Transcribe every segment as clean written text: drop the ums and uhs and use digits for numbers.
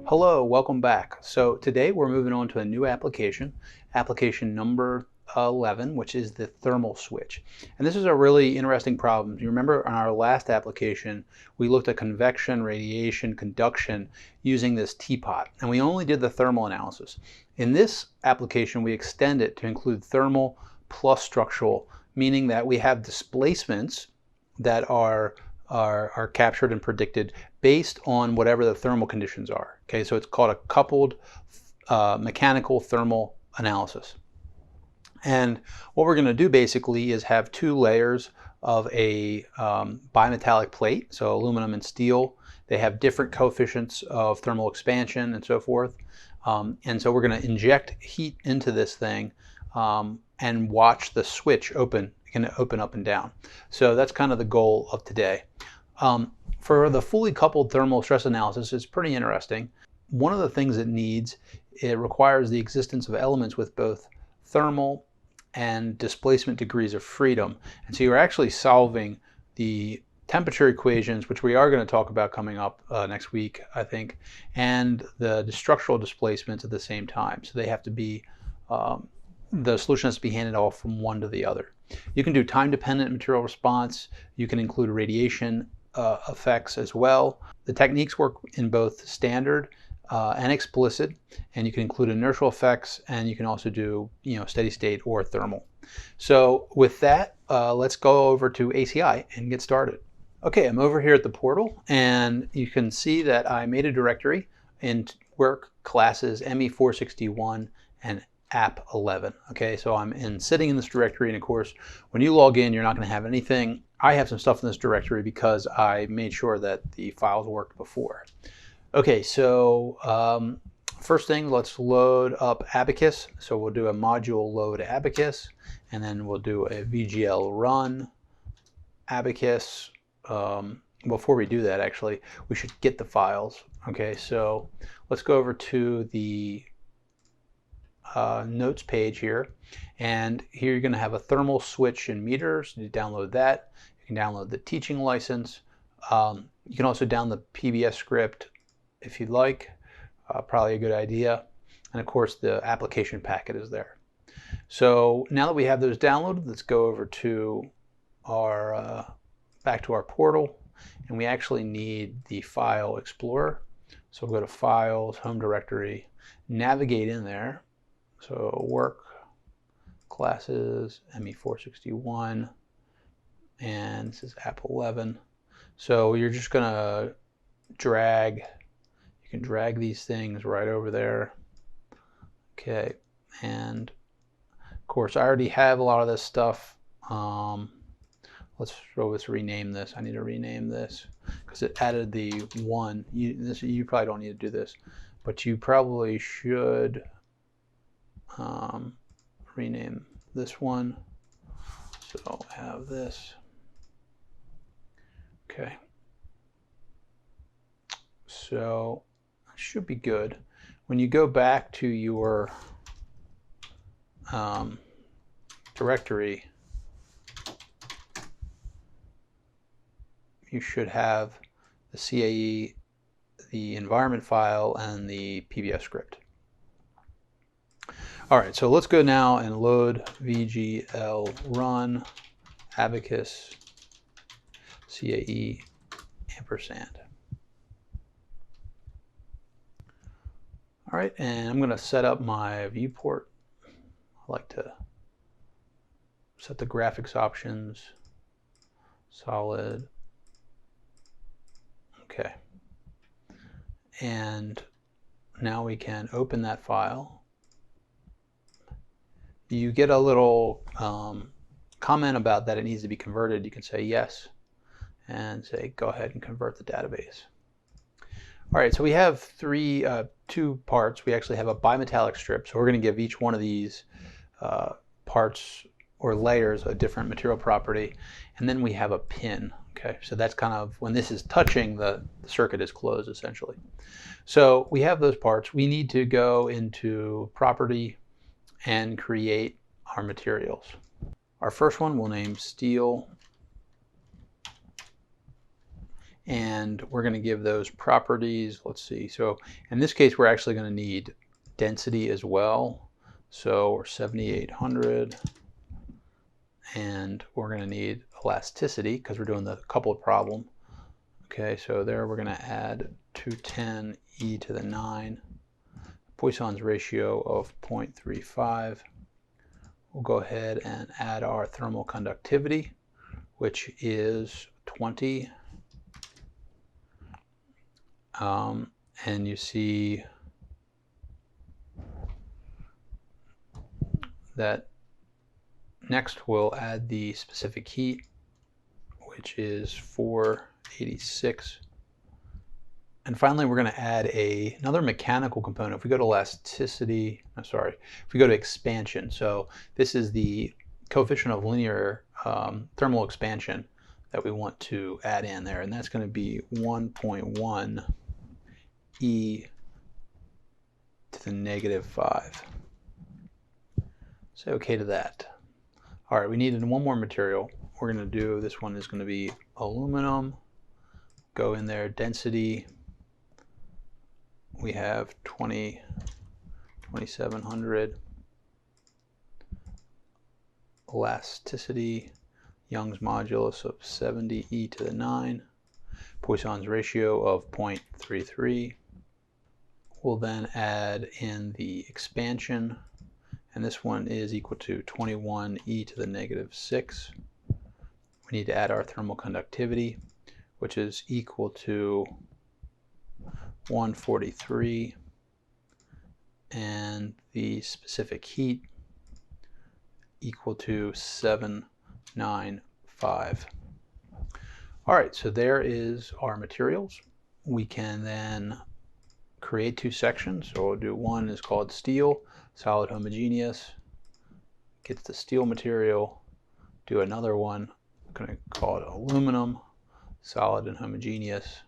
Hello, welcome back. So today we're moving on to a new application, application number 11, which is the thermal switch. And this is a really interesting problem. You remember on our last application, we looked at convection, radiation, conduction using this teapot, and we only did the thermal analysis. In this application, we extend it to include thermal plus structural, meaning that we have displacements that are captured and predicted based on whatever the thermal conditions are. Okay, so it's called a coupled mechanical thermal analysis. And what we're going to do basically is have two layers of a bimetallic plate, so aluminum and steel. They have different coefficients of thermal expansion and so forth. And so we're going to inject heat into this thing and watch the switch open. It can open up and down. So that's kind of the goal of today. For the fully coupled thermal stress analysis, it's pretty interesting. One of the things it requires the existence of elements with both thermal and displacement degrees of freedom. And so you're actually solving the temperature equations, which we are going to talk about coming up next week, I think, and the structural displacements at the same time. So they have to be, the solution has to be handed off from one to the other. You can do time-dependent material response. You can include radiation effects as well. The techniques work in both standard and explicit, and you can include inertial effects, and you can also do steady state or thermal. So with that, let's go over to ACI and get started. Okay, I'm over here at the portal, and you can see that I made a directory in work classes ME461 and app 11. Okay, so I'm sitting in this directory, and of course when you log in, you're not going to have anything. I have some stuff in this directory because I made sure that the files worked before. Okay, so first thing, let's load up Abacus. So we'll do a module load Abacus, and then we'll do a VGL run Abacus. Before we do that, actually, we should get the files. Okay, so let's go over to the notes page here, and here you're going to have a thermal switch in meters. You download that. You can download the teaching license. You can also download the PBS script if you'd like. Probably a good idea. And of course the application packet is there. So now that we have those downloaded, let's go over to our back to our portal, and we actually need the file explorer. So we'll go to Files, Home Directory, navigate in there. So work, classes, ME461, and this is app 11. So you're just going to drag, you can drag these things right over there. Okay, and of course I already have a lot of this stuff. Let's rename this. I need to rename this because it added the one. You probably don't need to do this, but you probably should rename this one. So I have this. Okay. So it should be good. When you go back to your directory, you should have the CAE, the environment file, and the PBS script. All right, so let's go now and load VGL run Abacus CAE ampersand. All right, and I'm going to set up my viewport. I like to set the graphics options, solid. Okay, and now we can open that file. You get a little comment about that it needs to be converted. You can say yes and say go ahead and convert the database. All right, so we have two parts. We actually have a bimetallic strip, so we're going to give each one of these parts or layers a different material property, and then we have a pin. Okay, so that's kind of when this is touching, the circuit is closed essentially. So we have those parts. We need to go into property and create our materials. Our first one we'll name steel, and we're going to give those properties. Let's see. So in this case, we're actually going to need density as well. So we're 7800, and we're going to need elasticity because we're doing the coupled problem. Okay, so there we're going to add 210 e to the 9, Poisson's ratio of 0.35. We'll go ahead and add our thermal conductivity, which is 20. And you see that next we'll add the specific heat, which is 486. And finally, we're going to add another mechanical component. If we go to elasticity, if we go to expansion, so this is the coefficient of linear thermal expansion that we want to add in there, and that's going to be 1.1 e to the -5. Say okay to that. All right, we needed one more material. We're going to do, this one is going to be aluminum. Go in there, density. We have 2700. Elasticity, Young's modulus of 70 e to the 9. Poisson's ratio of 0.33. We'll then add in the expansion, and this one is equal to 21 e to the -6. We need to add our thermal conductivity, which is equal to 143, and the specific heat equal to 795. All right, so there is our materials. We can then create two sections. So we'll do one is called steel, solid homogeneous, gets the steel material. Do another one, I'm going to call it aluminum, solid and homogeneous,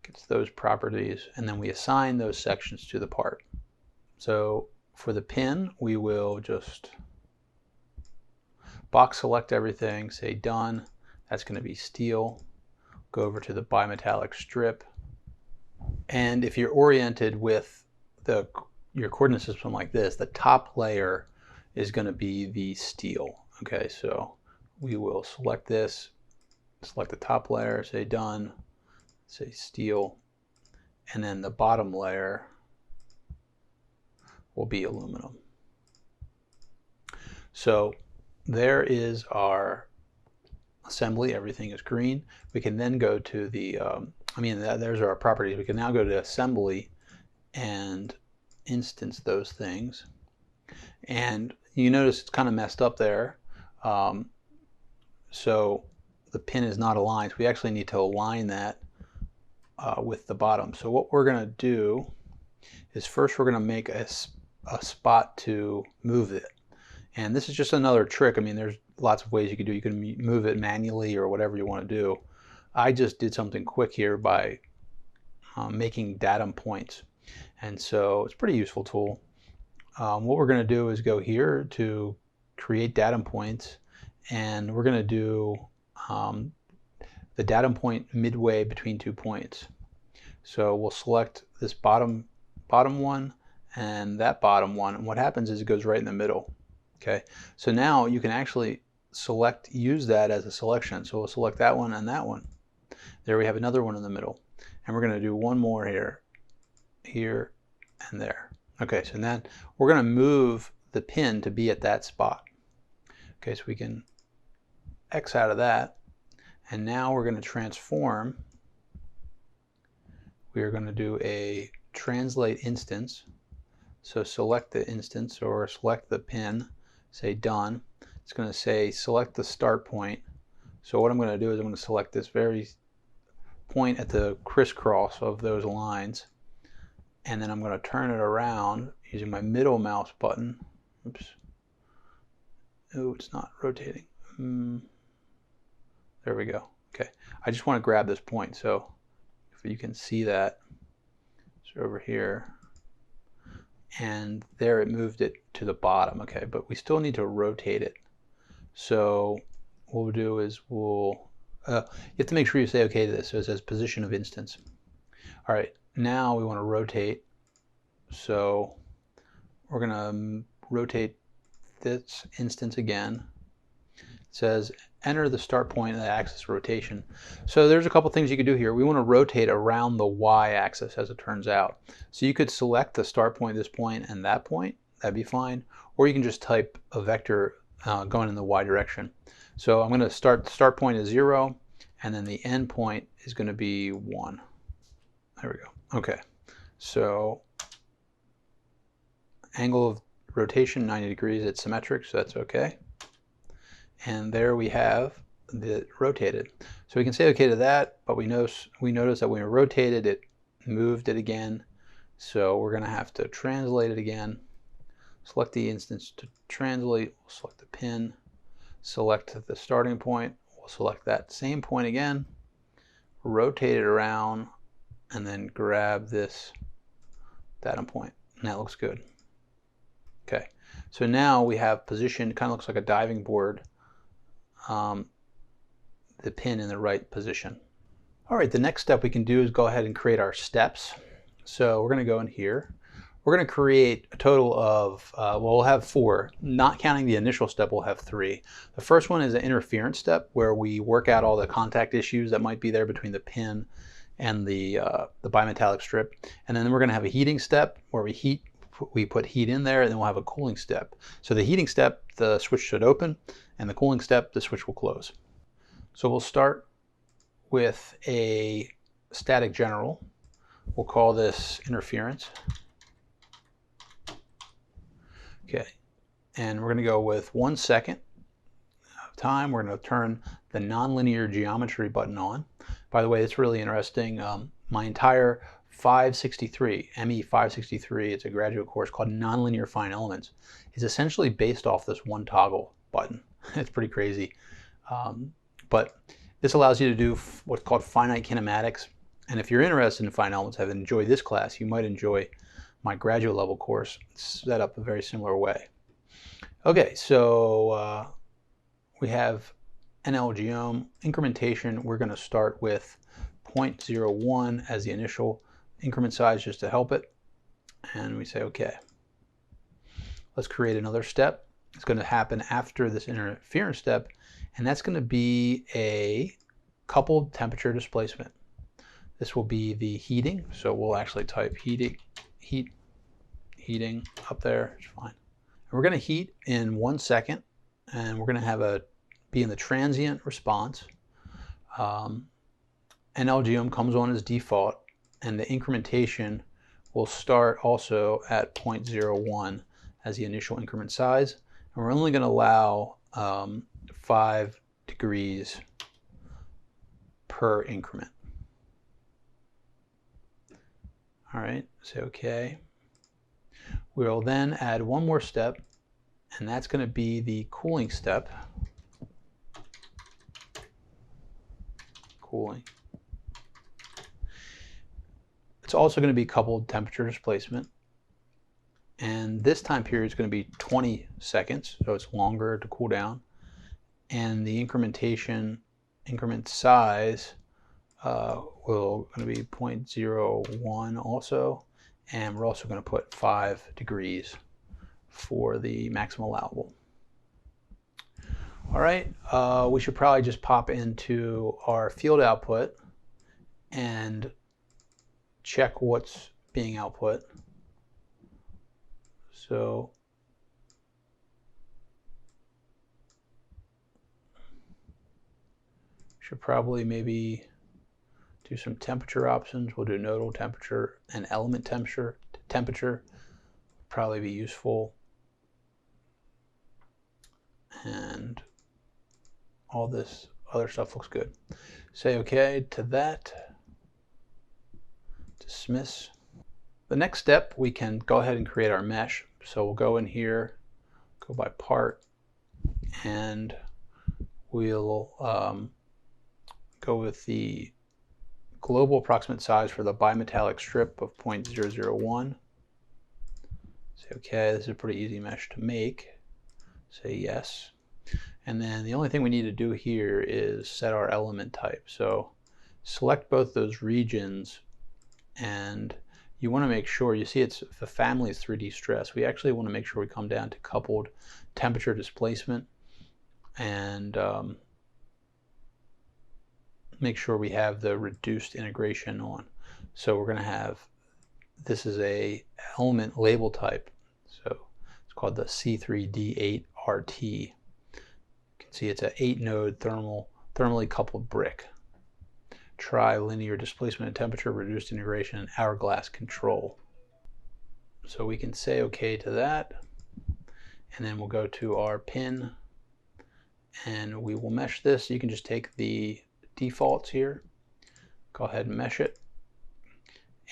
gets those properties, and then we assign those sections to the part. So for the pin, we will just box select everything, say done. That's going to be steel. Go over to the bimetallic strip. And if you're oriented with your coordinate system like this, the top layer is going to be the steel. Okay, so we will select this, select the top layer, say done, say steel, and then the bottom layer will be aluminum. So there is our assembly. Everything is green. We can then go to the, there's our properties. We can now go to assembly and instance those things. And you notice it's kind of messed up there. So the pin is not aligned. So we actually need to align that with the bottom. So what we're going to do is first we're going to make a spot to move it. And this is just another trick. I mean, there's lots of ways you can do it. You can move it manually or whatever you want to do. I just did something quick here by making datum points. And so it's a pretty useful tool. What we're going to do is go here to create datum points, and we're going to do the datum point midway between 2 points. So we'll select this bottom one and that bottom one, and what happens is it goes right in the middle. Okay, so now you can actually use that as a selection. So we'll select that one and that one. There we have another one in the middle, and we're going to do one more here, and there. Okay, so then we're going to move the pin to be at that spot. Okay, so we can X out of that, and now we're going to transform. We are going to do a translate instance. So select the instance or select the pin, say done. It's going to say select the start point. So what I'm going to do is I'm going to select this very point at the crisscross of those lines, and then I'm going to turn it around using my middle mouse button. Oops. Oh, it's not rotating. There we go. Okay. I just want to grab this point. So if you can see that, it's over here. And there it moved it to the bottom. Okay, but we still need to rotate it. So what we'll do is we'll You have to make sure you say okay to this. So it says position of instance. All right, now we want to rotate. So we're going to rotate this instance again. It says enter the start point of the axis rotation. So there's a couple things you could do here. We want to rotate around the y-axis, as it turns out. So you could select the start point, this point, and that point. That'd be fine. Or you can just type a vector going in the y direction. So I'm going to start, the start point is 0, and then the end point is going to be 1. There we go. Okay. So angle of rotation 90 degrees, it's symmetric, so that's okay. And there we have the rotated. So we can say okay to that, but we notice that when we rotated it, moved it again. So we're going to have to translate it again. Select the instance to translate. We'll select the pin. Select the starting point. We'll select that same point again. Rotate it around, and then grab this datum point. And that looks good. Okay. So now we have positioned, kind of looks like a diving board, the pin in the right position. All right, the next step we can do is go ahead and create our steps. So we're going to go in here. We're going to create a total of, well, we'll have 4. Not counting the initial step, we'll have 3. The first one is an interference step where we work out all the contact issues that might be there between the pin and the bimetallic strip. And then we're going to have a heating step where we put heat in there, and then we'll have a cooling step. So the heating step, the switch should open, and the cooling step, the switch will close. So we'll start with a static general. We'll call this interference. Okay, and we're going to go with 1 second of time. We're going to turn the nonlinear geometry button on. By the way, it's really interesting. My entire 563, ME461-L32-S1, it's a graduate course called Nonlinear Fine Elements, is essentially based off this one toggle button. It's pretty crazy. But this allows you to do what's called finite kinematics. And if you're interested in fine elements, have enjoyed this class, you might enjoy my graduate level course. It's set up a very similar way. Okay, so we have NL geom incrementation. We're going to start with 0.01 as the initial increment size just to help it. And we say okay. Let's create another step. It's going to happen after this interference step, and that's going to be a coupled temperature displacement. This will be the heating, so we'll actually type heating up there. It's fine. And we're going to heat in 1 second, and we're going to be in the transient response. NL geom comes on as default, and the incrementation will start also at 0.01 as the initial increment size. And we're only going to allow 5 degrees per increment. All right, say okay. We'll then add one more step, and that's going to be the cooling step. Cooling. It's also going to be coupled temperature displacement. And this time period is going to be 20 seconds, so it's longer to cool down. And the increment size will going to be 0.01 also. And we're also going to put 5 degrees for the maximum allowable. All right, we should probably just pop into our field output and check what's being output. So should probably maybe do some temperature options. We'll do nodal temperature and element temperature. Probably be useful. And all this other stuff looks good. Say okay to that. Dismiss. The next step, we can go ahead and create our mesh. So we'll go in here, go by part, and we'll go with the global approximate size for the bimetallic strip of 0.001. Say okay, this is a pretty easy mesh to make. Say yes. And then the only thing we need to do here is set our element type. So select both those regions, and you want to make sure, you see it's the family is 3D stress. We actually want to make sure we come down to coupled temperature displacement and make sure we have the reduced integration on. So we're going to have, this is a element label type. So it's called the C3D8RT. You can see it's an 8-node thermally coupled brick. Tri-linear displacement and temperature, reduced integration, and hourglass control. So we can say OK to that, and then we'll go to our pin, and we will mesh this. You can just take the defaults here, go ahead and mesh it,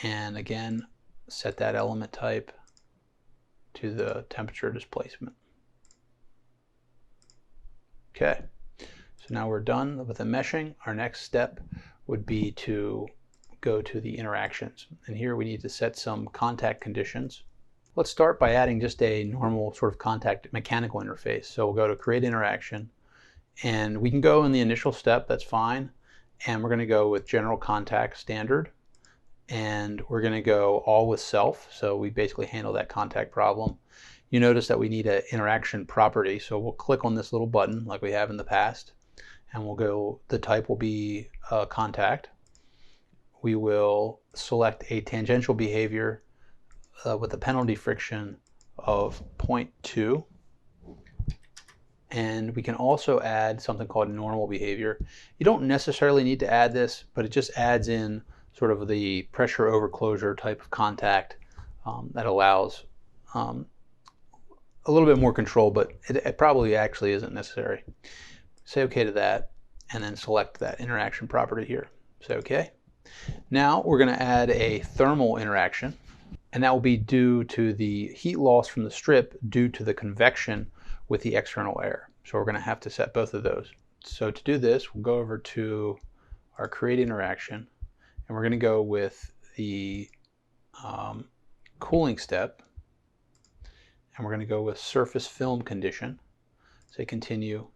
and again set that element type to the temperature displacement. Okay, so now we're done with the meshing. Our next step would be to go to the interactions, and here we need to set some contact conditions. Let's start by adding just a normal sort of contact mechanical interface. So we'll go to create interaction, and we can go in the initial step, that's fine, and we're going to go with general contact standard, and we're going to go all with self, so we basically handle that contact problem. You notice that we need an interaction property, so we'll click on this little button like we have in the past, and we'll go, the type will be contact. We will select a tangential behavior with a penalty friction of 0.2. And we can also add something called normal behavior. You don't necessarily need to add this, but it just adds in sort of the pressure over closure type of contact that allows a little bit more control, but it probably actually isn't necessary. Say OK to that, and then select that interaction property here. Say OK. Now we're going to add a thermal interaction, and that will be due to the heat loss from the strip due to the convection with the external air. So we're going to have to set both of those. So to do this, we'll go over to our create interaction, and we're going to go with the cooling step, and we're going to go with surface film condition. Say continue.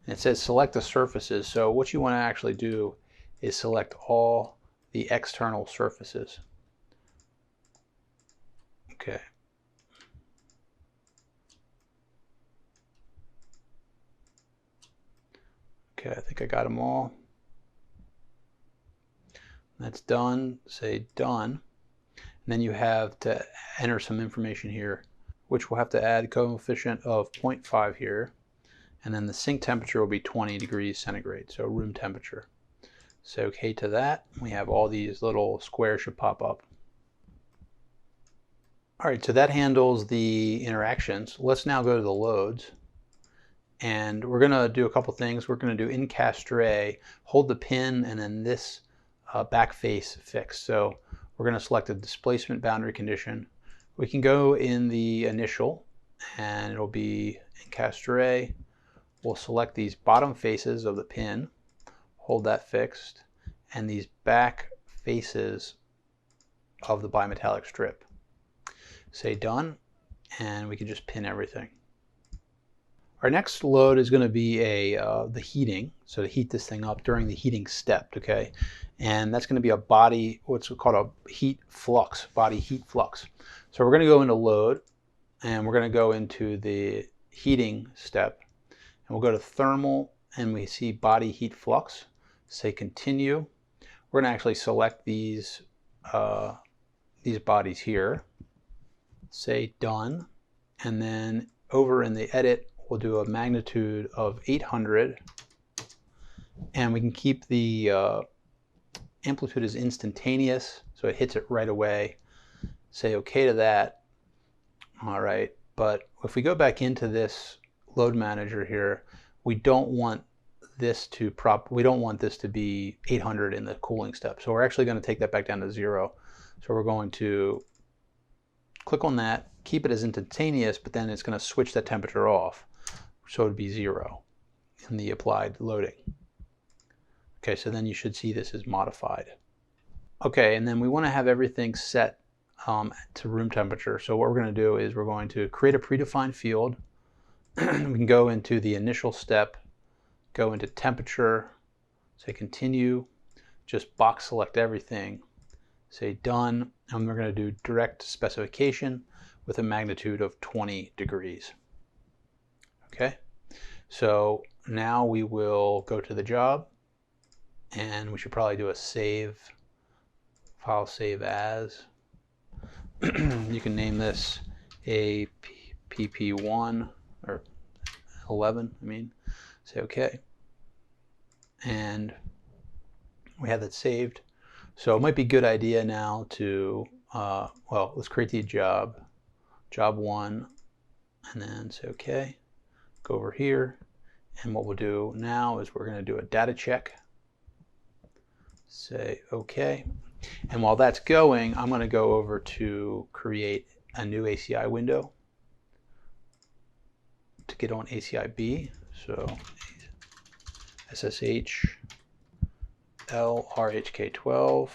And it says select the surfaces. So what you want to actually do is select all the external surfaces. Okay. Okay, I think I got them all. That's done. Say done. And then you have to enter some information here, which we'll have to add a coefficient of 0.5 here. And then the sink temperature will be 20 degrees centigrade, so room temperature. Say OK to that. We have all these little squares should pop up. All right, so that handles the interactions. Let's now go to the loads. And we're going to do a couple things. We're going to do encastre, hold the pin, and then this back face fixed. So we're going to select a displacement boundary condition. We can go in the initial, and it'll be encastre. We'll select these bottom faces of the pin, hold that fixed, and these back faces of the bimetallic strip. Say done, and we can just pin everything. Our next load is going to be the heating, so to heat this thing up during the heating step, okay? And that's going to be a body, what's called a heat flux, body heat flux. So we're going to go into load, and we're going to go into the heating step, and we'll go to thermal, and we see body heat flux. Say continue. We're going to actually select these bodies here. Say done, and then over in the edit, we'll do a magnitude of 800, and we can keep the amplitude as instantaneous, so it hits it right away. Say OK to that. All right, but if we go back into this load manager here, we don't want this to be 800 in the cooling step. So we're actually going to take that back down to 0. So we're going to click on that, keep it as instantaneous, but then it's going to switch that temperature off. So it would be 0 in the applied loading. Okay, so then you should see this is modified. Okay, and then we want to have everything set to room temperature. So what we're going to do is we're going to create a predefined field, we can go into the initial step, go into temperature, say continue, just box select everything, say done, and we're going to do direct specification with a magnitude of 20 degrees. Okay, so now we will go to the job, and we should probably do a save, file save as. You can name this a PP1 or 11, I mean, say okay. And we have that saved. So it might be a good idea now to, well, let's create the job 1, and then say okay, go over here, and what we'll do now is we're going to do a data check, say okay, and while that's going, I'm going to go over to create a new ACI window to get on ACI B, so SSH LRHK12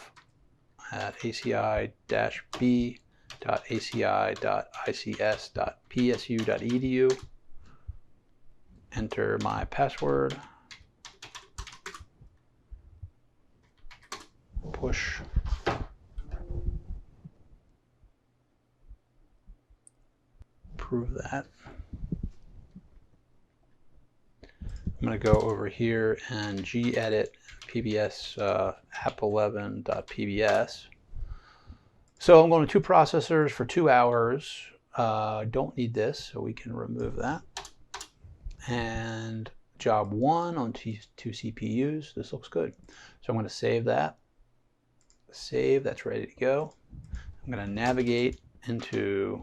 at ACI-B.ACI.ICS.psu.edu. Enter my password. Push. Approve that. I'm going to go over here and gedit PBS app11.pbs. So I'm going to 2 processors for 2 hours. Don't need this, so we can remove that. And job 1 on 2 CPUs. This looks good. So I'm going to save that. Save, that's ready to go. I'm going to navigate into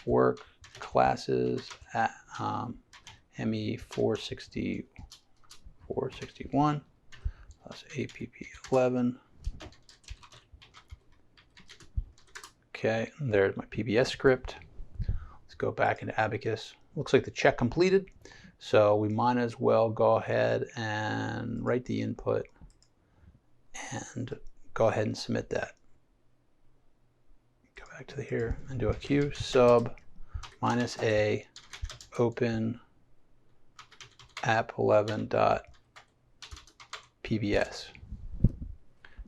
work, classes, at ME461 plus APP11. Okay, there's my PBS script. Let's go back into Abacus. Looks like the check completed, so we might as well go ahead and write the input and go ahead and submit that. Go back to here and do a Q sub -a open app11.pbs.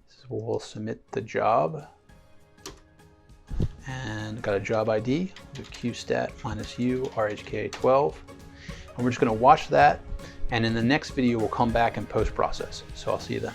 This is where we'll submit the job, and got a job ID, do qstat -u rhk12, and we're just going to watch that, and in the next video we'll come back and post process. So I'll see you then.